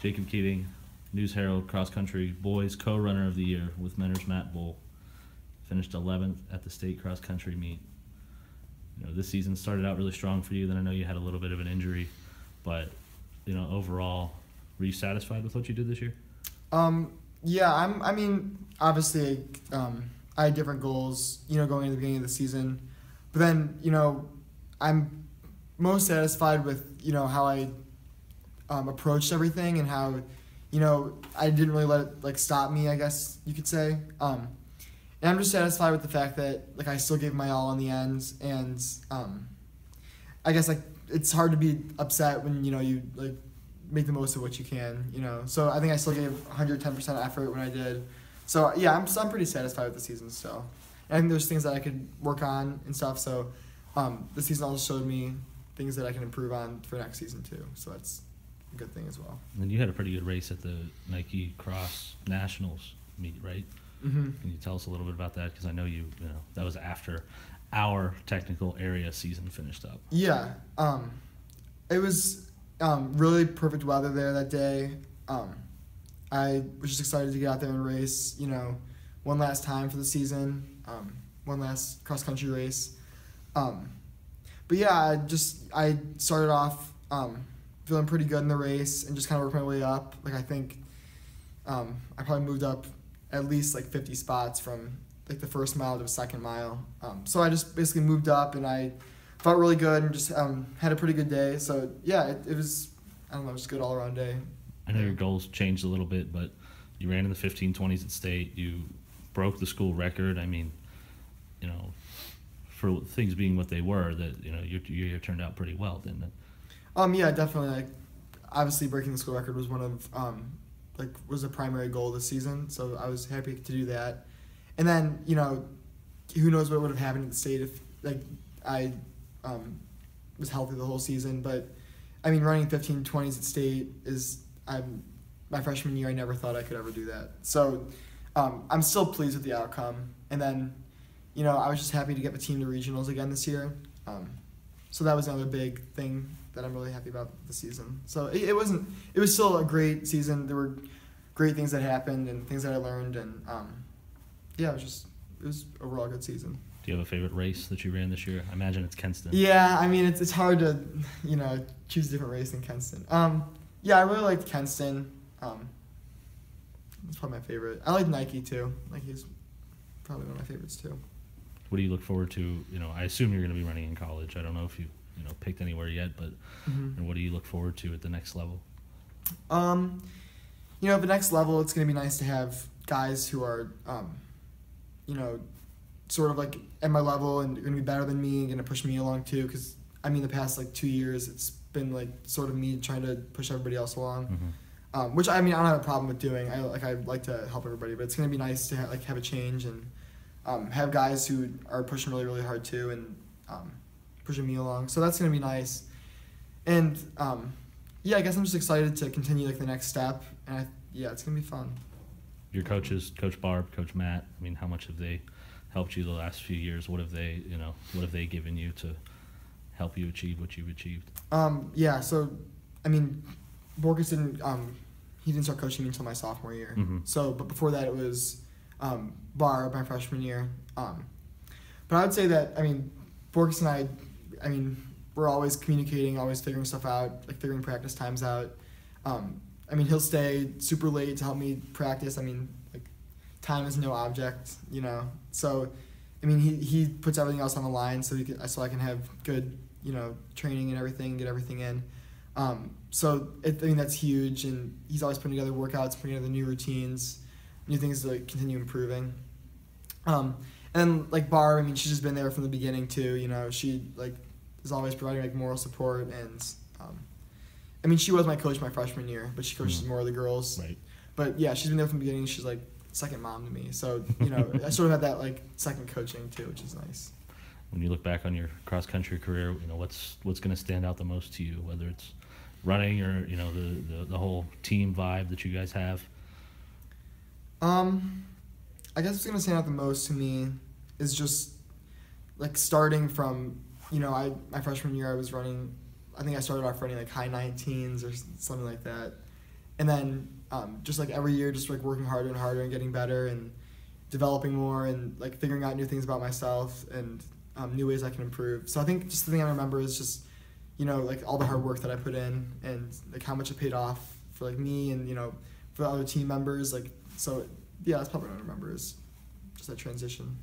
Jacob Keating, News-Herald Cross Country Boys Co-Runner of the Year with Mentor's Matt Bull. Finished 11th at the state cross country meet. This season started out really strong for you. Then I know you had a little bit of an injury, but overall, were you satisfied with what you did this year? Yeah, obviously, I had different goals, going into the beginning of the season, but then, I'm most satisfied with, how I approached everything and how, I didn't really let it stop me, I guess you could say. And I'm just satisfied with the fact that I still gave my all in the end, and I guess it's hard to be upset when you make the most of what you can, So I think I still gave 110% effort when I did. So yeah, I'm pretty satisfied with the season still. And I think there's things that I could work on and stuff. So the season also showed me things that I can improve on for next season too. So that's a good thing as well. And you had a pretty good race at the Nike Cross Nationals meet, right? Mm-hmm. Can you tell us a little bit about that? Because I know that was after our technical area season finished up. Yeah, it was really perfect weather there that day. I was just excited to get out there and race, one last time for the season, one last cross-country race. But yeah, I started off feeling pretty good in the race and just kind of worked my way up. I think I probably moved up at least 50 spots from the first mile to the second mile. So I just basically moved up and I felt really good and just had a pretty good day. So yeah, it was, just a good all-around day. I know your goals changed a little bit, but you ran in the 15:20s at state. You broke the school record. For things being what they were, that your year turned out pretty well, didn't it? Yeah, definitely. Obviously, breaking the school record was one of was a primary goal this season. So I was happy to do that. And then who knows what would have happened at the state if I was healthy the whole season. But running 15:20s at state is my freshman year. I never thought I could ever do that. So I'm still pleased with the outcome. And then I was just happy to get the team to regionals again this year. So that was another big thing that I'm really happy about this season. So it was still a great season. There were great things that happened and things that I learned, and yeah, it was overall a good season. Do you have a favorite race that you ran this year? I imagine it's Kenston. Yeah, it's hard to choose a different race than Kenston. Yeah, I really liked Kenston. That's probably my favorite. I like Nike too. Nike's probably one of my favorites too. What do you look forward to? I assume you're going to be running in college. I don't know if you picked anywhere yet, but what do you look forward to at the next level? At the next level, it's going to be nice to have guys who are, sort of at my level and going to be better than me and going to push me along too. Because the past 2 years, it's been sort of me trying to push everybody else along. Which I don't have a problem with doing. I like to help everybody, but it's going to be nice to have a change and have guys who are pushing really, really hard too and pushing me along. So that's going to be nice. And yeah, I guess I'm just excited to continue the next step. And it's going to be fun. Your coaches, Coach Barb, Coach Matt, how much have they helped you the last few years? What have they given you to help you achieve what you've achieved? Yeah, so Borges he didn't start coaching me until my sophomore year. So, but before that it was Barb my freshman year. But I would say that Borges and I we're always communicating, always figuring stuff out, figuring practice times out. He'll stay super late to help me practice. Time is no object, So, he puts everything else on the line so I can have good, training and everything, get everything in. So that's huge, and he's always putting together workouts, putting together new routines, new things to continue improving. And then Barb, she's just been there from the beginning too. She is always providing moral support, and she was my coach my freshman year, but she coaches more of the girls. Right. But yeah, she's been there from the beginning. She's second mom to me. So I sort of had that second coaching too, which is nice. When you look back on your cross country career, what's going to stand out the most to you, whether it's running or the whole team vibe that you guys have? I guess what's going to stand out the most to me is just starting from my freshman year I was running, I think I started off running high 19s or something like that, and then just like every year, just like working harder and harder and getting better and developing more and like figuring out new things about myself and new ways I can improve. So I think just the thing I remember is just, you know, like all the hard work that I put in and like how much it paid off for like me and, you know, for the other team members. Like, so yeah, that's probably what I remember is just that transition.